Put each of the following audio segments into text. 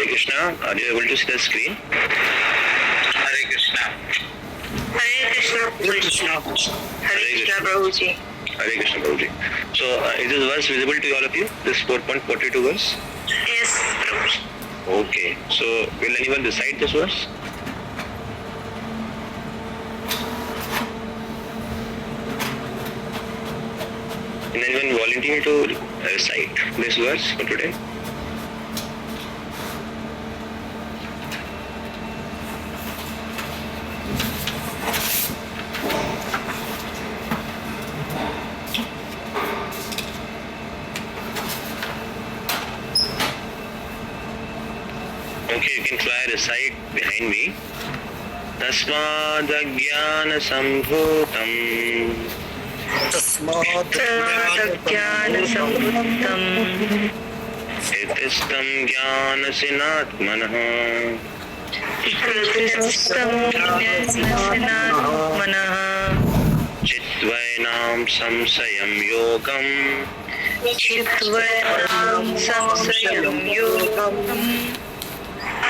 Hare Krishna. Are you able to see the screen? Hare Krishna. Hare Krishna. Hare Krishna. Hare Krishna, Prabhuji. Hare Krishna, Prabhuji. So, is this verse visible to all of you? This 4.42 verse? Yes, Prabhuji. Okay. So, will anyone recite this verse? Can anyone volunteer to recite this verse for today? Okay, you can try recite behind me. Tasmad ajnana sambhutam ज्ञानसम्भूतम् एतस्तं ज्ञानसिनात्मनः मनः चित्वैनां संशयं योगम् संशयं योगम्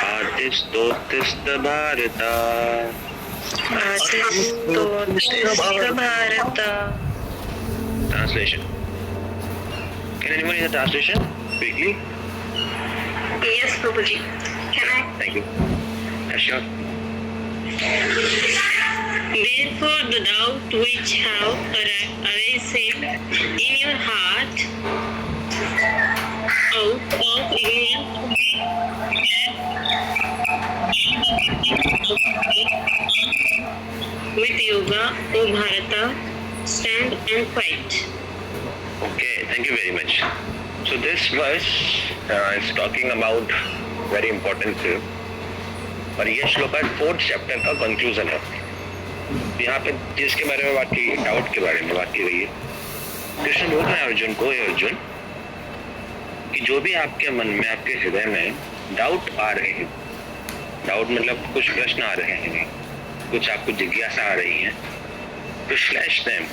आतिस्तोत्तिष्ठ Bharat Bharat. Translation. Can anyone hear the translation quickly? Yes, Prabhuji. Can I? Thank you. Yeah, sure. Therefore, the doubt which have arisen in your heart out of ignorance with yoga, O Bharata, stand and fight. Okay, thank you very much. So this verse is talking about very important thing. और ये श्लोक है 4th chapter का conclusion है. यहाँ पे जिसके बारे में बात की, डाउट के बारे में बात की गई है. कृष्ण बोल रहे हैं अर्जुन को, हे अर्जुन, कि जो भी आपके मन में, आपके हृदय में डाउट आ रहे हैं, डाउट मतलब कुछ प्रश्न आ रहे हैं, कुछ आपको जिज्ञासा आ रही है, तो slash them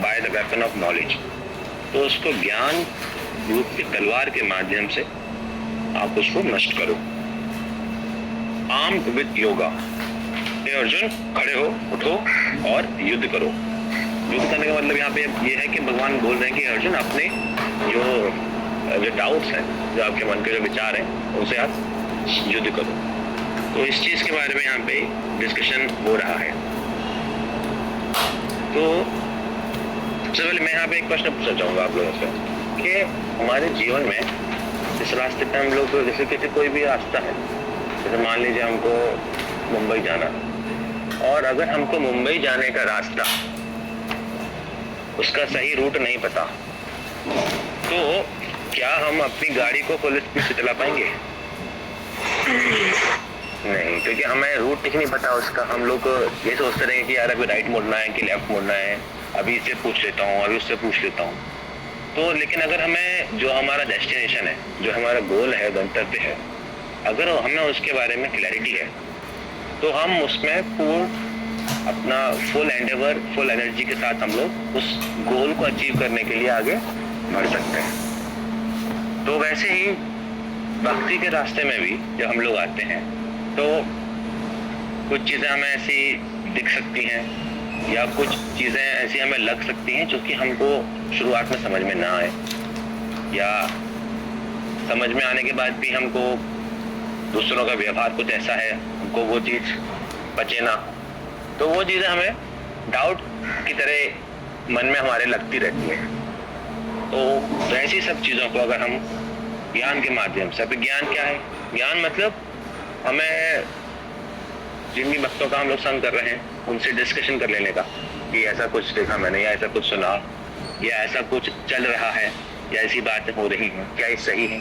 by the weapon of knowledge. तो उसको ज्ञान रूप की तलवार के माध्यम से आप उसको नष्ट करो. Armed with yoga. हे अर्जुन, खड़े हो, उठो और युद्ध करो. युद्ध करने का मतलब यहाँ पे ये है कि भगवान बोल रहे हैं कि अर्जुन, अपने जो डाउट्स हैं, जो आपके मन के जो विचार हैं, उनसे आप युद्ध करो. तो इस चीज के बारे में यहाँ पे डिस्कशन हो रहा है. तो सबसे पहले मैं यहाँ पे एक प्रश्न पूछना चाहूंगा आप लोगों से कि हमारे जीवन में जिस रास्ते पे हम लोग, जैसे किसी कोई भी रास्ता है, जैसे मान लीजिए हमको मुंबई जाना, और अगर हमको मुंबई जाने का रास्ता, उसका सही रूट नहीं पता, तो क्या हम अपनी गाड़ी को फुल स्पीड से चला पाएंगे? नहीं, क्योंकि हमें रूट नहीं पता उसका. हम लोग ये सोचते रहेंगे कि यार अभी राइट मुड़ना है कि लेफ्ट मुड़ना है, अभी इससे पूछ लेता हूँ, अभी उससे पूछ लेता हूँ. तो लेकिन अगर हमें जो हमारा डेस्टिनेशन है, जो हमारा गोल है, गंतव्य है, अगर हमें उसके बारे में क्लैरिटी है, तो हम उसमें अपना फुल एंडेवर, फुल एनर्जी के साथ हम लोग उस गोल को अचीव करने के लिए आगे बढ़ सकते हैं. तो वैसे ही भक्ति के रास्ते में भी जब हम लोग आते हैं, तो कुछ चीज़ें हमें ऐसी दिख सकती हैं, या कुछ चीज़ें ऐसी हमें लग सकती हैं जो कि हमको शुरुआत में समझ में ना आए, या समझ में आने के बाद भी हमको दूसरों का व्यवहार कुछ ऐसा है, हमको वो चीज़ बचे ना, तो वो चीज़ें हमें डाउट की तरह मन में हमारे लगती रहती हैं. तो वैसी सब चीज़ों को अगर हम ज्ञान के माध्यम से, अभी ज्ञान क्या है? ज्ञान मतलब हमें जिन भी भक्तों का हम लोग संग कर रहे हैं, उनसे डिस्कशन कर लेने का कि ऐसा कुछ देखा मैंने, या ऐसा कुछ सुना, या ऐसा कुछ चल रहा है, या ऐसी बातें हो रही हैं, क्या ये सही है?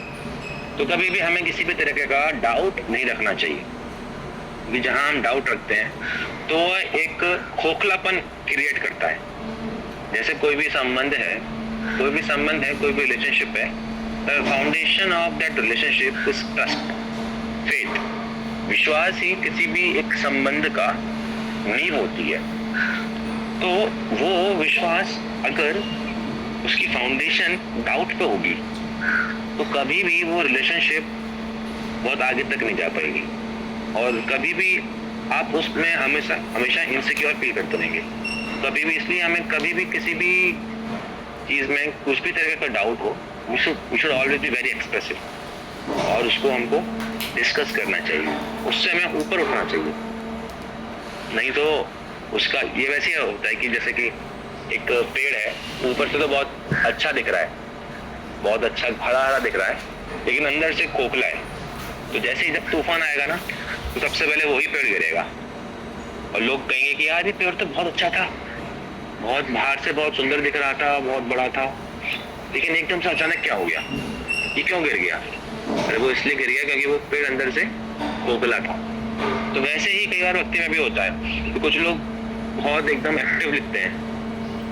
तो कभी भी हमें किसी भी तरीके का डाउट नहीं रखना चाहिए, क्योंकि जहाँ हम डाउट रखते हैं तो एक खोखलापन क्रिएट करता है. जैसे कोई भी संबंध है, कोई भी रिलेशनशिप है, the foundation of that relationship is trust, faith. विश्वास ही किसी भी एक संबंध का नींव होती है. तो वो विश्वास अगर उसकी फाउंडेशन डाउट पे होगी, तो कभी भी वो रिलेशनशिप बहुत आगे तक नहीं जा पाएगी, और कभी भी आप उसमें हमेशा इनसिक्योर फील करते रहेंगे। कभी भी, इसलिए हमें कभी भी किसी भी चीज़ में कुछ भी तरह का डाउट हो, we should always be very expressive, और उसको हमको डिस्कस करना चाहिए, उससे हमें ऊपर उठना चाहिए। नहीं तो उसका ये वैसे ही होता है कि जैसे कि एक पेड़ है, ऊपर से तो बहुत अच्छा दिख रहा है, बहुत अच्छा हरा हरा दिख रहा है, लेकिन अंदर से खोखला है। तो जैसे ही जब तूफान आएगा ना, तो सबसे पहले वही पेड़ गिरेगा, और लोग कहेंगे कि यार ये पेड़ तो बहुत अच्छा था, बहुत बाहर से बहुत सुंदर दिख रहा था, बहुत बड़ा था, लेकिन एकदम से अचानक क्या हो गया, ये क्यों गिर गया? अरे वो इसलिए गिर गया क्योंकि वो पेड़ अंदर से खोखला था। तो वैसे ही कई बार भक्ति में भी होता है कि कुछ लोग बहुत एकदम एक्टिव दिखते हैं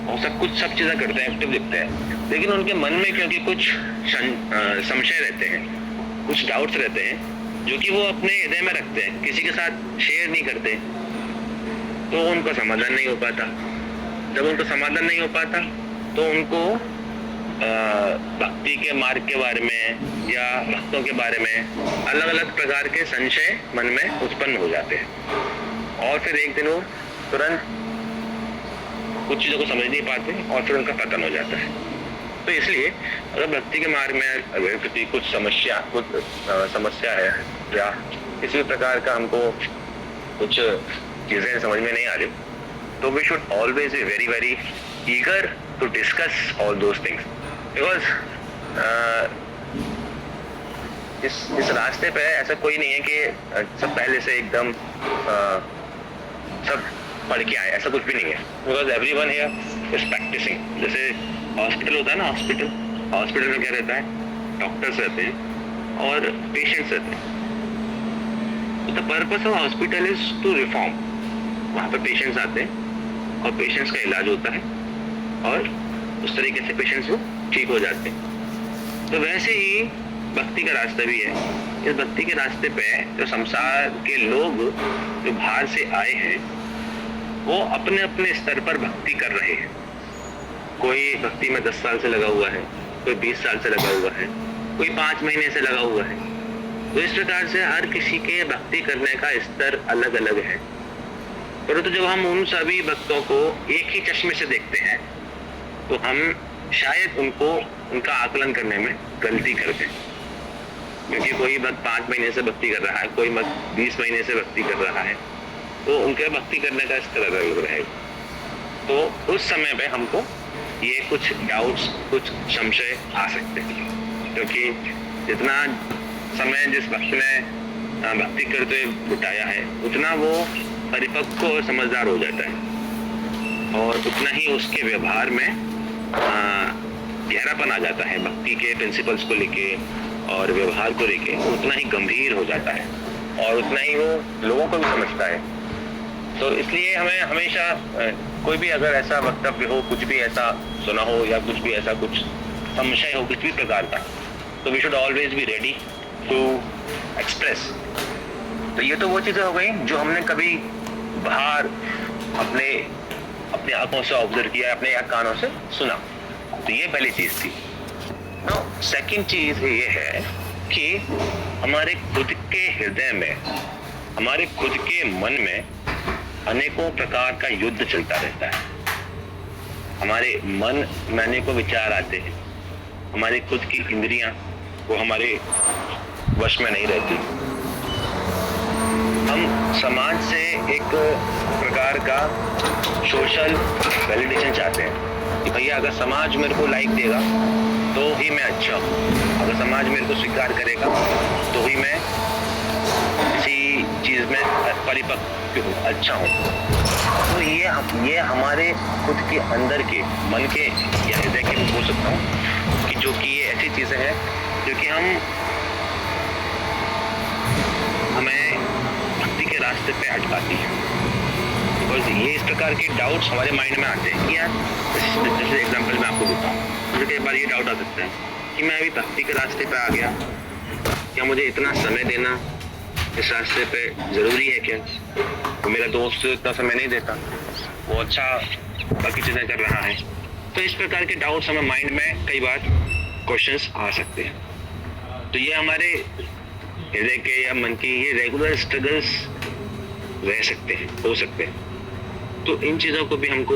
और सब चीज़ें करते हैं, एक्टिव दिखते हैं, लेकिन उनके मन में क्योंकि कुछ संशय रहते हैं, कुछ डाउट्स रहते हैं, जो कि वो अपने हृदय में रखते हैं, किसी के साथ शेयर नहीं करते, तो उनका समाधान नहीं हो पाता। जब उनका समाधान नहीं हो पाता तो उनको भक्ति के मार्ग के बारे में या भक्तों के बारे में अलग अलग प्रकार के संशय मन में उत्पन्न हो जाते हैं, और फिर एक दिन वो तुरंत कुछ चीज़ों को समझ नहीं पाते और फिर उनका पतन हो जाता है। तो इसलिए अगर भक्ति के मार्ग में अगर किसी कुछ समस्या है या किसी भी प्रकार का हमको कुछ चीज़ें समझ में नहीं आ रही, तो we should always be very very eager to discuss all those things, because इस रास्ते पे ऐसा कोई नहीं है कि सब पहले से एकदम सब पढ़ के आए, ऐसा कुछ भी नहीं है, because everyone here is practising. जैसे हॉस्पिटल होता है ना, हॉस्पिटल में क्या रहता है, डॉक्टर्स रहते हैं और पेशेंट्स रहते हैं। The purpose of hospital is to reform. वहाँ पे पेशेंट्स आते हैं और पेशेंट्स का इलाज होता है और उस तरीके से पेशेंट्स वो ठीक हो जाते हैं। तो वैसे ही भक्ति का रास्ता भी है। इस भक्ति के रास्ते पे जो संसार के लोग जो बाहर से आए हैं, वो अपने अपने स्तर पर भक्ति कर रहे हैं। कोई भक्ति में 10 साल से लगा हुआ है, कोई 20 साल से लगा हुआ है, कोई 5 महीने से लगा हुआ है। तो इस प्रकार से हर किसी के भक्ति करने का स्तर अलग अलग है। परंतु जब हम उन सभी भक्तों को एक ही चश्मे से देखते हैं, तो हम शायद उनका आकलन करने में गलती करते हैं, क्योंकि कोई भक्त 5 महीने से भक्ति कर रहा है, कोई भक्त 20 महीने से भक्ति कर रहा है, तो उनके भक्ति करने का स्तर अलग रहेगा। तो उस समय पे हमको ये कुछ डाउट्स, कुछ संशय आ सकते हैं, क्योंकि जितना समय जिस भक्त ने भक्ति करते हुए बिताया है, उतना वो परिपक्व और समझदार हो जाता है, और उतना ही उसके व्यवहार में गहरापन आ जाता है। भक्ति के प्रिंसिपल्स को लेके और व्यवहार को लेके उतना ही गंभीर हो जाता है, और उतना ही वो लोगों को भी समझता है। तो इसलिए हमें हमेशा कोई भी अगर ऐसा वक्तव्य हो, कुछ भी ऐसा सुना हो या कुछ भी ऐसा कुछ संशय हो किसी भी प्रकार का, तो we should always be ready to express. तो ये तो वो चीज़ें हो गई जो हमने कभी बाहर अपने आंखों से ऑब्जर्व किया, अपने कानों से सुना। तो ये पहली चीज़ थी। सेकंड चीज़ ये है कि हमारे खुद के हृदय में, हमारे खुद के मन में अनेकों प्रकार का युद्ध चलता रहता है। हमारे मन में अनेकों विचार आते हैं, हमारी खुद की इंद्रियां वो हमारे वश में नहीं रहती। हम समाज से एक प्रकार का सोशल वैलिडेशन चाहते हैं कि भैया अगर समाज मेरे को लाइक देगा तो ही मैं अच्छा हूँ, अगर समाज मेरे को स्वीकार करेगा तो ही मैं किसी चीज़ में परिपक्व हूँ, अच्छा हूँ। तो ये हमारे खुद के अंदर के मन के या हृदय के भी बोल सकता हूँ कि जो कि ये ऐसी चीज़ें हैं जो कि हमें भक्ति के रास्ते पे अटकाती है। बिकॉज ये इस प्रकार के डाउट्स हमारे माइंड में आते हैं कि यार, जैसे एग्जांपल मैं आपको देता हूँ, मुझे कई बार ये डाउट आ सकता है कि मैं अभी भक्ति के रास्ते पे आ गया, क्या मुझे इतना समय देना इस रास्ते पे ज़रूरी है क्या? तो मेरा दोस्त इतना समय नहीं देता, वो अच्छा बाकी चीज़ें कर रहा है। तो इस प्रकार के डाउट्स हमें माइंड में कई बार क्वेश्चंस आ सकते हैं। तो ये हमारे हृदय के या मन की ये रेगुलर स्ट्रगल्स रह सकते हैं, हो सकते हैं। तो इन चीज़ों को भी हमको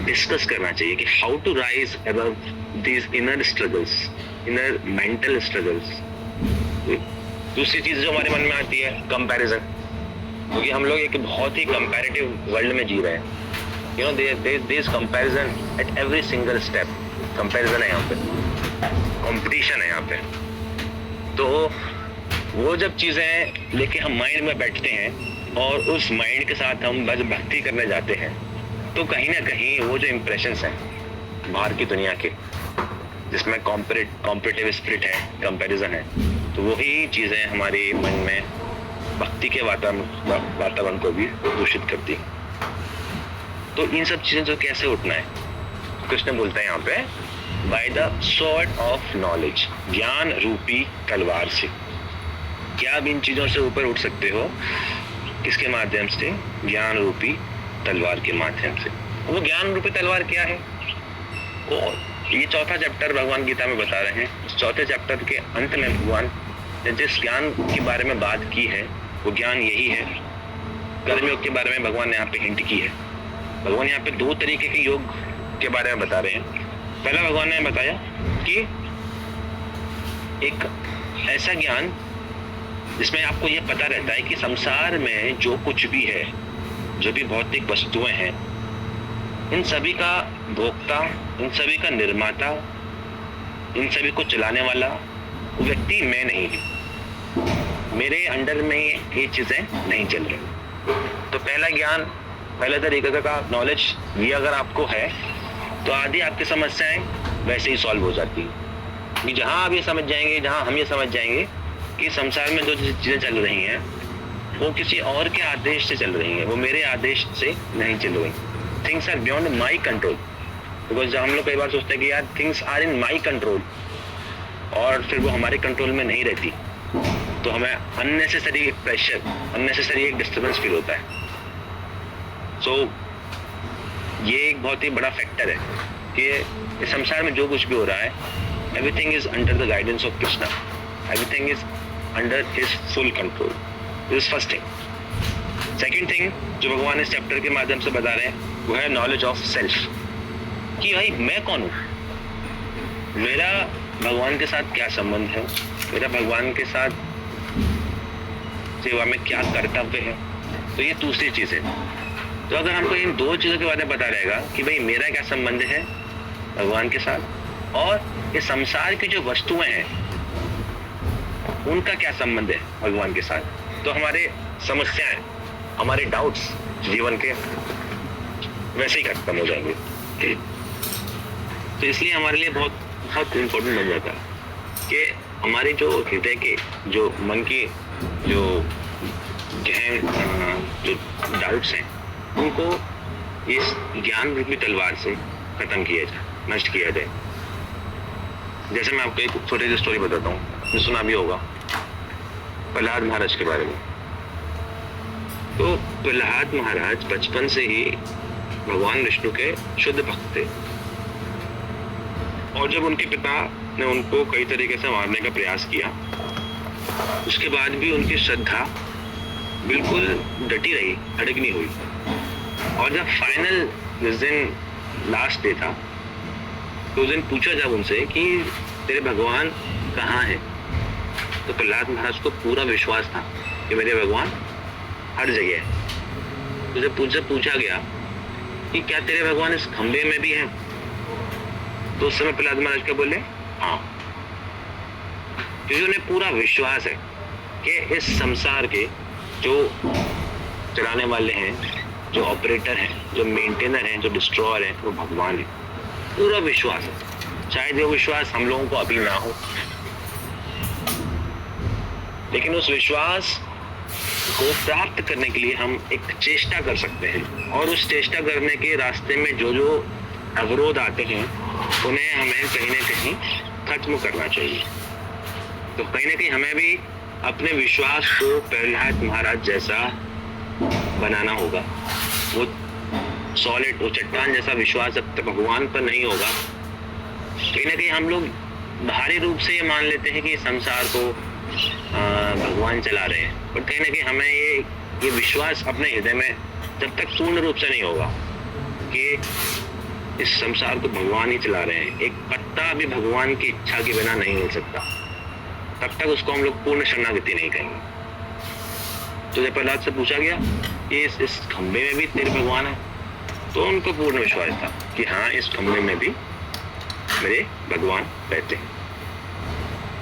डिस्कस करना चाहिए कि how to rise above these inner struggles, inner mental struggles. दूसरी चीज़ जो हमारे मन में आती है कंपैरिजन, क्योंकि हम लोग एक बहुत ही कंपैरेटिव वर्ल्ड में जी रहे हैं। You know there is comparison at every single step. Comparison है यहाँ पे, कंपटीशन है यहाँ पे। तो वो जब चीज़ें लेके हम माइंड में बैठते हैं और उस माइंड के साथ हम बस भक्ति करने जाते हैं, तो कहीं ना कहीं वो जो इम्प्रेशंस हैं बाहर की दुनिया के, जिसमें कॉम्पिटिटिव स्पिरिट है, कंपैरिजन है, तो वही चीज़ें हमारे मन में भक्ति के वातावरण को भी दूषित करती हैं। तो इन सब चीज़ों से कैसे उठना है? कृष्ण बोलता है यहाँ पे, by the sword of knowledge, ज्ञान रूपी तलवार से। क्या आप इन चीज़ों से ऊपर उठ सकते हो? किसके माध्यम से? ज्ञान रूपी तलवार के माध्यम से। वो ज्ञान रूपी तलवार क्या है? और ये चौथा चैप्टर भगवान गीता में बता रहे हैं। इस चौथे चैप्टर के अंत में भगवान ने जिस ज्ञान के बारे में बात की है, वो ज्ञान यही है। कर्मयोग के बारे में भगवान ने यहाँ पे हिंट की है। भगवान यहाँ पे दो तरीके के योग के बारे में बता रहे हैं। पहला भगवान ने बताया कि एक ऐसा ज्ञान जिसमें आपको ये पता रहता है कि संसार में जो कुछ भी है, जो भी भौतिक वस्तुएं हैं, इन सभी का भोक्ता, इन सभी का निर्माता, इन सभी को चलाने वाला वो व्यक्ति मैं नहीं हूँ। मेरे अंडर में ये चीज़ें नहीं चल रही। तो पहला ज्ञान, पहले तरीके का नॉलेज ये अगर आपको है, तो आधी आपकी समस्याएं वैसे ही सॉल्व हो जाती है। कि जहाँ आप ये समझ जाएंगे, जहाँ हम ये समझ जाएंगे कि संसार में जो चीज़ें चल रही हैं वो किसी और के आदेश से चल रही हैं, वो मेरे आदेश से नहीं चल रही। Things are beyond my control. Because हम लोग कई बार सोचते हैं कि यार things are in my control, और फिर वो हमारे कंट्रोल में नहीं रहती, तो हमें अननेसेसरी एक प्रेशर, अननेसेसरी एक डिस्टर्बेंस फील होता है। सो ये एक बहुत ही बड़ा फैक्टर है कि इस संसार में जो कुछ भी हो रहा है, everything is under the guidance of Krishna, everything is under his full control. This first thing. Second thing जो भगवान इस चैप्टर के माध्यम से बता रहे हैं, वो है नॉलेज ऑफ सेल्फ, कि भाई मैं कौन हूँ, मेरा भगवान के साथ क्या संबंध है, मेरा भगवान के साथ सेवा में क्या कर्तव्य है। तो ये दूसरी चीज़ है। तो अगर हमको इन दो चीज़ों के बारे में पता रहेगा कि भाई मेरा क्या संबंध है भगवान के साथ, और ये संसार की जो वस्तुएं हैं उनका क्या संबंध है भगवान के साथ, तो हमारे समस्याएं, हमारे डाउट्स जीवन के वैसे ही खत्म हो जाएंगे। तो इसलिए हमारे लिए बहुत बहुत इम्पोर्टेंट बन जाता है कि हमारे जो हृदय के, जो मन के जो गहन जो डाउट्स हैं, उनको इस ज्ञान रूपी तलवार से खत्म किया जाए, नष्ट किया जाए। जैसे मैं आपको एक छोटी सी स्टोरी बताता हूँ, जो सुना भी होगा, प्रहलाद महाराज के बारे में। तो प्रहलाद महाराज बचपन से ही भगवान विष्णु के शुद्ध भक्त थे, और जब उनके पिता ने उनको कई तरीके से मारने का प्रयास किया, उसके बाद भी उनकी श्रद्धा बिल्कुल डटी रही, अड़ग नहीं हुई। और जब फाइनल जिस दिन लास्ट डे था, तो उस दिन पूछा जब उनसे कि तेरे भगवान कहाँ हैं, तो प्रहलाद महाराज को पूरा विश्वास था कि मेरे भगवान हर जगह है। तो जब पूछा गया कि क्या तेरे भगवान इस खंबे में भी हैं, तो उस समय प्रहलाद महाराज क्या बोले? हाँ। क्योंकि उन्हें पूरा विश्वास है कि इस संसार के जो चलाने वाले हैं, जो ऑपरेटर हैं, जो मेंटेनर हैं, जो डिस्ट्रॉयर हैं, वो भगवान है। पूरा विश्वास है। शायद ये विश्वास हम लोगों को अभी ना हो, लेकिन उस विश्वास को प्राप्त करने के लिए हम एक चेष्टा कर सकते हैं, और उस चेष्टा करने के रास्ते में जो जो अवरोध आते हैं उन्हें हमें कहीं ना कहीं खत्म करना चाहिए। तो कहीं ना कहीं हमें भी अपने विश्वास को प्रहलाद महाराज जैसा बनाना होगा। वो सॉलिड, वो चट्टान जैसा विश्वास जब तक भगवान पर नहीं होगा, कहीं ना कहीं हम लोग बाहरी रूप से ये मान लेते हैं कि संसार को भगवान चला रहे हैं, पर कहीं ना कहीं हमें ये विश्वास अपने हृदय में जब तक पूर्ण रूप से नहीं होगा कि इस संसार को भगवान ही चला रहे हैं, एक पत्ता भी भगवान की इच्छा के बिना नहीं मिल सकता, तब तक उसको हम लोग पूर्ण शरणागति नहीं कहेंगे। तो जब प्रहलाद से पूछा गया कि इस खंबे में भी तेरे भगवान है, तो उनको पूर्ण विश्वास था कि हाँ, इस खंबे में भी मेरे भगवान रहते हैं।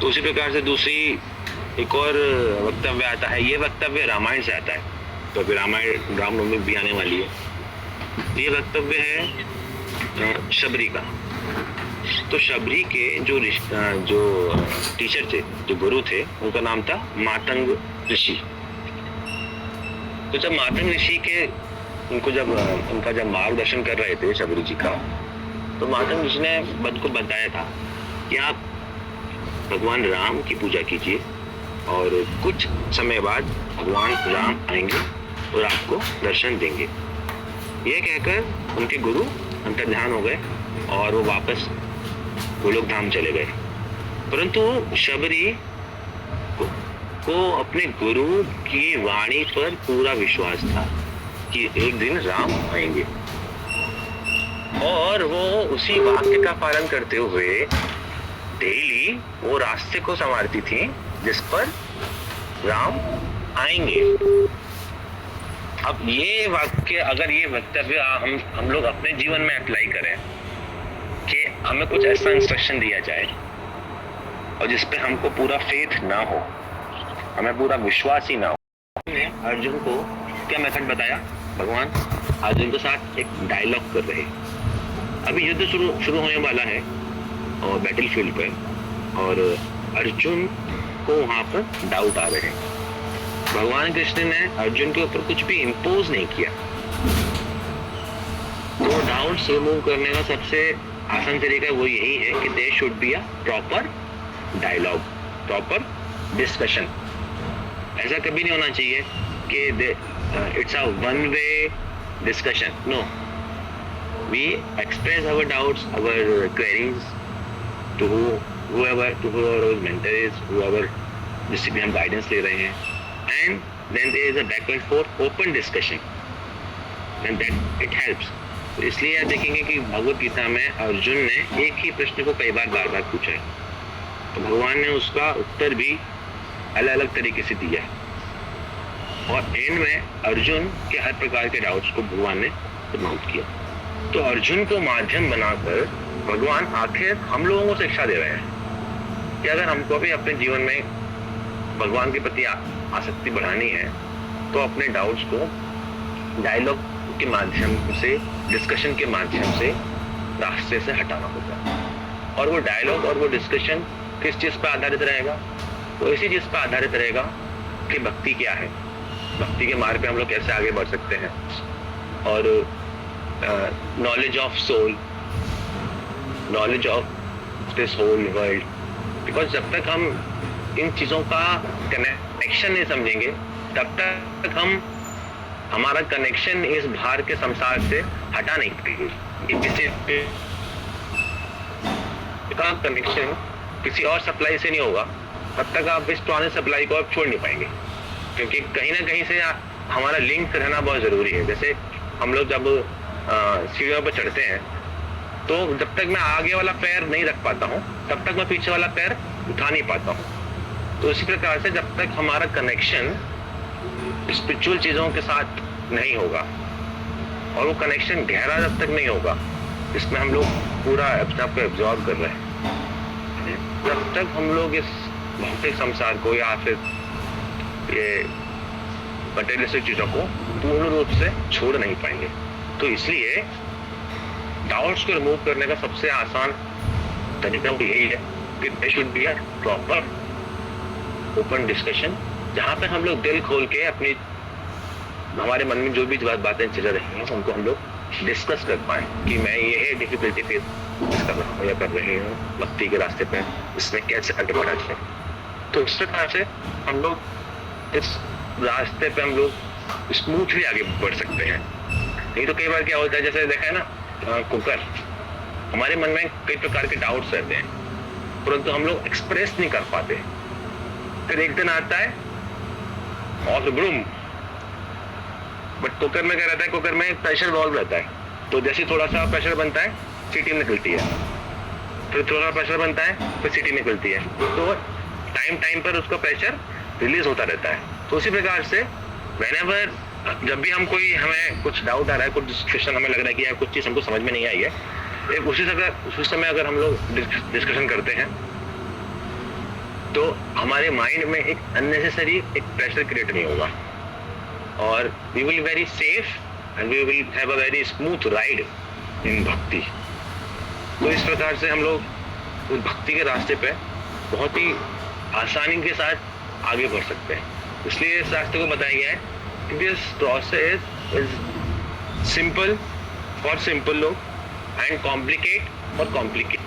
तो उसी प्रकार से दूसरी एक और वक्तव्य आता है, ये वक्तव्य रामायण से आता है, तो अभी रामायण रामनवमी भी आने वाली है। ये वक्तव्य है शबरी का। तो शबरी के जो टीचर थे, जो गुरु थे, उनका नाम था मातंग ऋषि। तो जब मातंग ऋषि के उनका जब मार्गदर्शन कर रहे थे शबरी जी का, तो मातंग ऋषि ने बद को बताया था कि आप भगवान राम की पूजा कीजिए और कुछ समय बाद भगवान राम आएंगे और आपको दर्शन देंगे। यह कहकर उनके गुरु अंतर्ध्यान हो गए और वो वापस गोलोक धाम चले गए। परंतु शबरी को अपने गुरु की वाणी पर पूरा विश्वास था कि एक दिन राम आएंगे, और वो उसी वाक्य का पालन करते हुए डेली वो रास्ते को संवारती थी जिस पर राम आएंगे। अब ये वाक्य, अगर ये वक्तव्य हम लोग अपने जीवन में अप्लाई करें कि हमें कुछ ऐसा इंस्ट्रक्शन दिया जाए और जिस पे हमको पूरा फेथ ना हो, हमें पूरा विश्वास ही ना हो। हमने अर्जुन को क्या मेथड बताया, भगवान अर्जुन के साथ एक डायलॉग कर रहे। अभी युद्ध शुरू होने वाला है और बैटल फील्ड पे, और अर्जुन को वहां पर डाउट आ रहे हैं। भगवान कृष्ण ने अर्जुन के ऊपर कुछ भी इम्पोज नहीं किया। तो डाउट से रिमूव करने का सबसे आसान तरीका वो यही है कि there should be a proper dialogue, proper discussion. ऐसा कभी नहीं होना चाहिए कि it's a one way discussion. No, we express our doubts, our queries to whoever our mentor is, whoever जिससे भी हम गाइडेंस ले रहे हैं, and then there is a back and forth open discussion, and that it helps। तो इसलिए आप देखेंगे कि भगवत गीता में अर्जुन ने एक ही प्रश्न को कई बार बार पूछा है, तो भगवान ने उसका उत्तर भी अलग अलग तरीके से दिया है, और एंड में अर्जुन के हर प्रकार के डाउट्स को भगवान ने समाप्त किया। तो अर्जुन को माध्यम बनाकर भगवान आखिर हम लोगों को शिक्षा दे रहे हैं कि अगर हमको भी अपने जीवन में भगवान के प्रति आसक्ति बढ़ानी है तो अपने डाउट्स को डायलॉग के माध्यम से, डिस्कशन के माध्यम से रास्ते से हटाना होगा। और वो डायलॉग और वो डिस्कशन किस चीज़ पर आधारित रहेगा? वो इसी चीज़ पर आधारित रहेगा कि भक्ति क्या है, भक्ति के मार्ग पे हम लोग कैसे आगे बढ़ सकते हैं, और knowledge of soul, knowledge of this whole world। Because जब तक हम इन चीज़ों का कनेक्शन नहीं समझेंगे, तब तक हम हमारा कनेक्शन इस बाहर के संसार से हटा नहीं पाएंगे। किसी का कनेक्शन किसी और सप्लाई से नहीं होगा, तब तक आप इस पुराने सप्लाई को आप छोड़ नहीं पाएंगे, क्योंकि कहीं ना कहीं से हमारा लिंक रहना बहुत ज़रूरी है। जैसे हम लोग जब सीढ़ियों पर चढ़ते हैं, तो जब तक मैं आगे वाला पैर नहीं रख पाता हूँ, तब तक मैं पीछे वाला पैर उठा नहीं पाता हूँ। तो इसी प्रकार से जब तक हमारा कनेक्शन स्पिरिचुअल चीज़ों के साथ नहीं होगा, और वो कनेक्शन गहरा जब तक नहीं होगा, इसमें हम लोग पूरा अपने आप को एब्जॉर्ब कर रहे हैं, जब तक हम लोग इस भौतिक संसार को या फिर ये मटेरियलिस्टिक चीज़ों को पूर्ण रूप से छोड़ नहीं पाएंगे। तो इसलिए डाउट्स को रिमूव करने का सबसे आसान तरीका यही है कि there should be a proper open discussion, जहाँ पे हम लोग दिल खोल के अपनी हमारे मन में जो भी बातें चल रही हैं उनको हम लोग डिस्कस कर पाएँ कि मैं ये डिफिकल्टी फेस कर रहा हूँ या कर रही हूँ भक्ति के रास्ते पे, इसमें कैसे आगे बढ़ा जाए। तो इस प्रकार से हम लोग इस रास्ते पे हम लोग स्मूथली आगे बढ़ सकते हैं। नहीं तो कई बार क्या होता है, जैसे देखा है ना कुकर, हमारे मन में कई प्रकार के डाउट्स रहते हैं, परंतु हम लोग एक्सप्रेस नहीं कर पाते। फिर एक दिन आता है और ब्रूम। बट कुकर में क्या रहता है, कुकर में प्रेशर वॉल्व रहता है, तो जैसे थोड़ा सा प्रेशर बनता है सीटी निकलती है, फिर थोड़ा प्रेशर बनता है फिर सीटी निकलती है, तो टाइम पर उसका प्रेशर रिलीज होता रहता है। तो उसी प्रकार से व्हेनेवर जब भी हमें कुछ डाउट आ रहा है, कुछ डिस्कशन हमें लग रहा है कि यार कुछ चीज़ हमको समझ में नहीं आई है, एक उसी समय अगर हम लोग डिस्कशन करते हैं तो हमारे माइंड में एक अननेसेसरी एक प्रेशर क्रिएट नहीं होगा और we will very safe and we will have a very smooth ride in bhakti. तो इस प्रकार से हम लोग उस भक्ति के रास्ते पे बहुत ही आसानी के साथ आगे बढ़ सकते हैं। इसलिए इस रास्ते को बताया गया है कि this process is simple for simple लोग and complicate for complicate,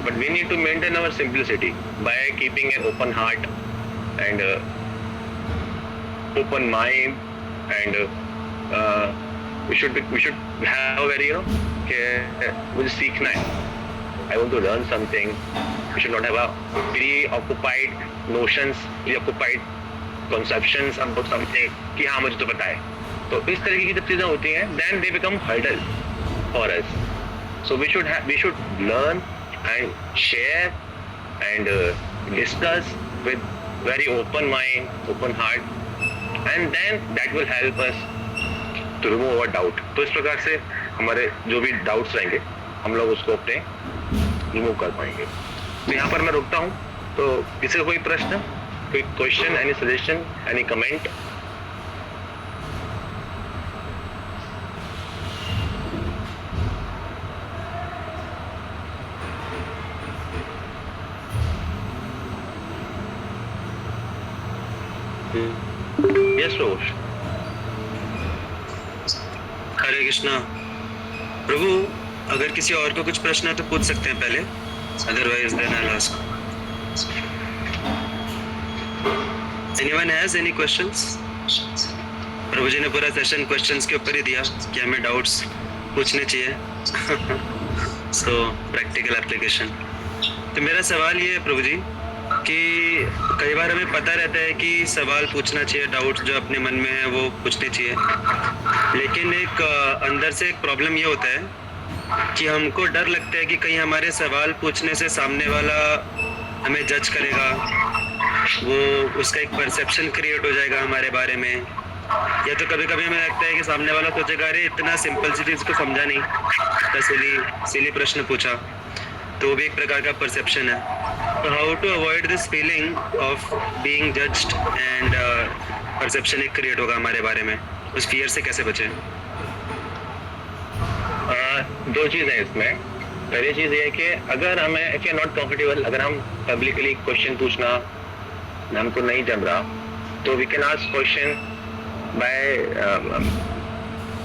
but we need to maintain our simplicity by keeping an open heart and open mind, and we should have a very कि मुझे सीखना है, I want to learn something. We should not have a preoccupied notions, preoccupied conceptions about something कि हाँ मुझे तो पता है। तो इस तरीके की जब चीजें होती हैं then they become hurdle for us. So we should learn and share and discuss with very open mind, open heart, and then that will help us to remove our doubt. तो इस प्रकार से हमारे जो भी doubts रहेंगे हम लोग उसको अपने रिमूव कर पाएंगे। तो यहाँ पर मैं रुकता हूँ। तो किसी का कोई प्रश्न, कोई question, any suggestion, any comment? Yes, Rosh. हरे कृष्णा। प्रभु, अगर किसी और को कुछ प्रश्न है तो पूछ सकते हैं पहले, otherwise then I will ask. Anyone has any questions? Prabhu ji ने पूरा सेशन क्वेश्चंस के ऊपर ही दिया कि हमें डाउट्स पूछने चाहिए। सो प्रैक्टिकल एप्लीकेशन। तो मेरा सवाल ये है प्रभु जी कि कई बार हमें पता रहता है कि सवाल पूछना चाहिए, डाउट्स जो अपने मन में है वो पूछने चाहिए, लेकिन एक अंदर से एक प्रॉब्लम ये होता है कि हमको डर लगता है कि कहीं हमारे सवाल पूछने से सामने वाला हमें जज करेगा, वो उसका एक परसेप्शन क्रिएट हो जाएगा हमारे बारे में, या तो कभी कभी हमें लगता है कि सामने वाला सोचेगा अरे इतना सिंपल सी चीज़ को समझा नहीं, इतना सिली प्रश्न पूछा, तो वो भी एक प्रकार का परसेप्शन है। तो how to avoid this feeling of being judged and perception एक क्रिएट होगा हमारे बारे में, उस फियर से कैसे बचें? दो चीज़ है इसमें। पहली चीज़ ये है कि अगर हमें if you are not comfortable, अगर हम पब्लिकली क्वेश्चन पूछना हमको नहीं जम रहा, तो we can ask question by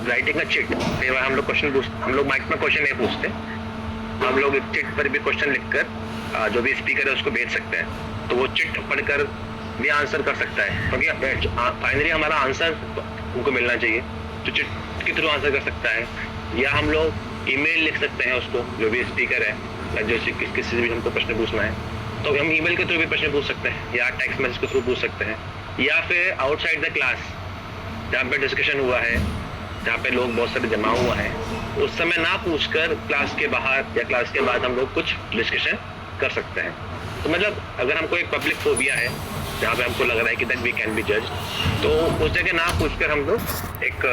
writing a chit. कई बार हम लोग माइक में क्वेश्चन नहीं पूछते, हम लोग एक चिट पर भी क्वेश्चन लिखकर जो भी स्पीकर है उसको भेज सकते हैं, तो वो चिट पढ़कर भी आंसर कर सकता है, क्योंकि फाइनली हमारा आंसर उनको मिलना चाहिए, तो चिट के थ्रू आंसर कर सकता है। या हम लोग ईमेल लिख सकते हैं उसको, जो भी स्पीकर है या जो किसी से भी हमको प्रश्न पूछना है, तो हम ईमेल के थ्रू भी प्रश्न पूछ सकते हैं, या टेक्स्ट मैसेज के थ्रू पूछ सकते हैं, या फिर आउटसाइड द क्लास जहाँ पे डिस्कशन हुआ है, जहाँ पे लोग बहुत सारे जमा हुआ है, उस समय ना पूछकर क्लास के बाहर या क्लास के बाद हम लोग कुछ डिस्कशन कर सकते हैं। तो मतलब अगर हमको एक पब्लिक फोबिया है जहाँ पे हमको लग रहा है कि दैट वी कैन बी जज, तो उस जगह ना पूछकर हम लोग एक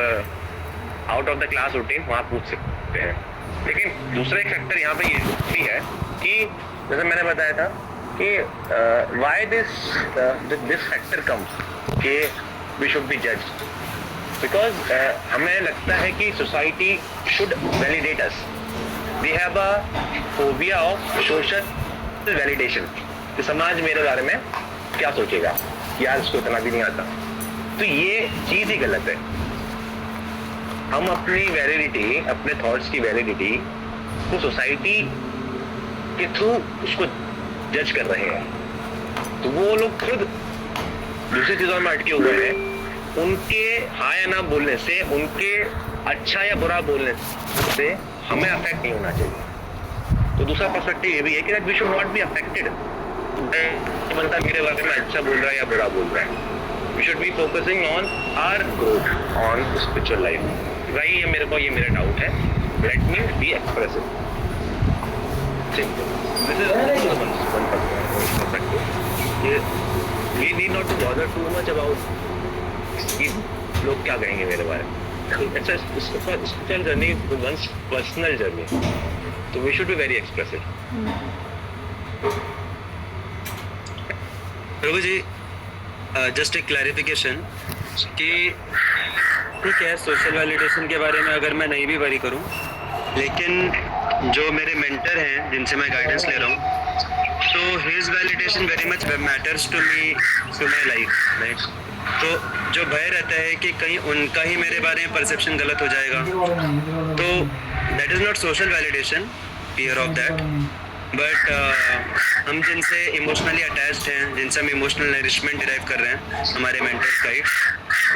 out of the class routine वहाँ पूछ सकते हैं। लेकिन दूसरा एक फैक्टर यहाँ पे ये भी है कि जैसे मैंने बताया था कि व्हाई दिस फैक्टर कम्स कि we should be judged, because हमें लगता है कि society should validate us, we have a phobia of social validation, कि समाज मेरे बारे में क्या सोचेगा, यार इसको इतना भी नहीं आता। तो ये चीज ही गलत है। हम अपनी वैलिडिटी, अपने थॉट्स की वैलिडिटी को सोसाइटी के थ्रू उसको जज कर रहे हैं। तो वो लोग खुद दूसरी चीजों में अटके हुए हैं, उनके हाँ या ना बोलने से, उनके अच्छा या बुरा बोलने से हमें अफेक्ट नहीं होना चाहिए। तो दूसरा पर्सपेक्टिव ये भी है कि we should not be affected नहीं बनता मेरे बारे में अच्छा बोल रहा है या बुरा बोल रहा है. We should be focusing on our growth on spiritual life. भाई ये मेरा डाउट है. Let me be expressive. Simple. This is one perspective. We need not to bother too much about कि लोग क्या कहेंगे मेरे बारे में. It's a spiritual journey, one's personal journey. So we should be very expressive. Prabhu ji, just एक clarification कि ठीक है, सोशल वैलिडेशन के बारे में अगर मैं नहीं भी वरी करूं, लेकिन जो मेरे मेंटर हैं जिनसे मैं गाइडेंस ले रहा हूं, तो his validation very much matters to me, to my life, right. तो जो भय रहता है कि कहीं उनका ही मेरे बारे में परसेप्शन गलत हो जाएगा, तो that is not social validation, fear of that. But हम जिनसे इमोशनली अटैच्ड हैं, जिनसे हम इमोशनल नरिशमेंट डिराइव कर रहे हैं, हमारे मेंटर्स गाइड,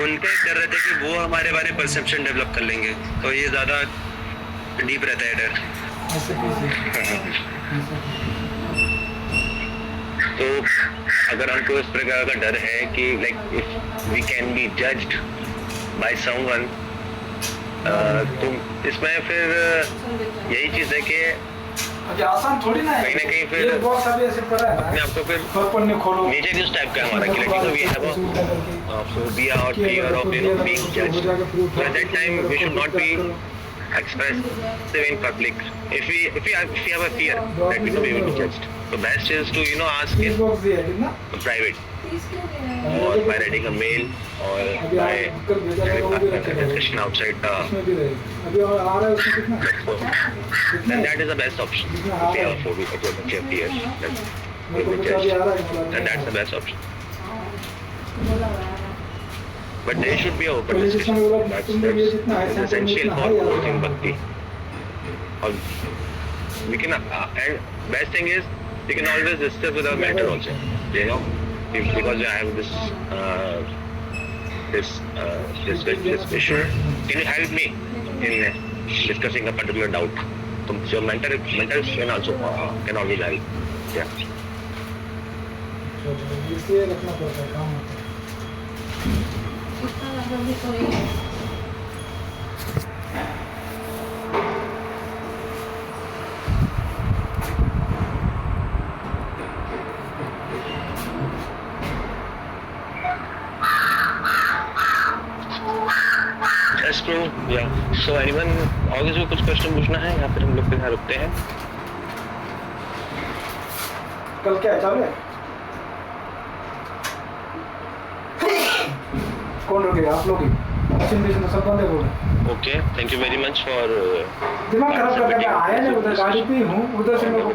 उनका एक डर रहता है कि वो हमारे बारे में परसेप्शन डेवलप कर लेंगे, तो ये ज़्यादा डीप रहता है डर. तो अगर हमको इस प्रकार का डर है कि like if we can be judged by someone, तो इसमें फिर यही चीज़ है कि आसान थोड़ी ना है. कहीं ना कहीं फिर बॉक्स अभी ऐसे पड़ा है अपने आपको फिर पढ़ने खोलो. नेचर इस टाइप का हमारा कि like we have a phobia or fear of being judged. So at that time we should not be expressive in public. If we have a fear that we know we will be judged, so best is to ask ये in box दिया है ना. private or by writing a mail or अभी by कल भेजा था वो भी रखा है. discussion outside the इसमें भी रहेगा. अभी आ रहा है उसमें कितना platform. Then that is the best option. If you have a phobia, if you have fear, then मेरे you'll को be कुछ अभी आ judged. रहा है. Then that's the best option. But there should be an open पहले discussion. जिसमें बोला That's तुम ये जितना है essential for growth in bhakti. Or we can, and best thing is we can always discuss with our mentor also. You know, because I have this issue. Can you help me in discussing a particular doubt? So your mentor can also can always help. Yeah. इसलिए रखना पड़ता है काम होता है. That's true. Yeah. So anyone और किसी को कुछ क्वेश्चन पूछना है या फिर हम लोग यहाँ रुकते हैं? कल क्या है चालू है? कौन रुकेगा? आप लोग ही. मशीन सब बंद है बोले. Okay. Thank you very much for दिमाग खराब कर आया नहीं, उधर गाड़ी पे ही हूँ, उधर से मेरे को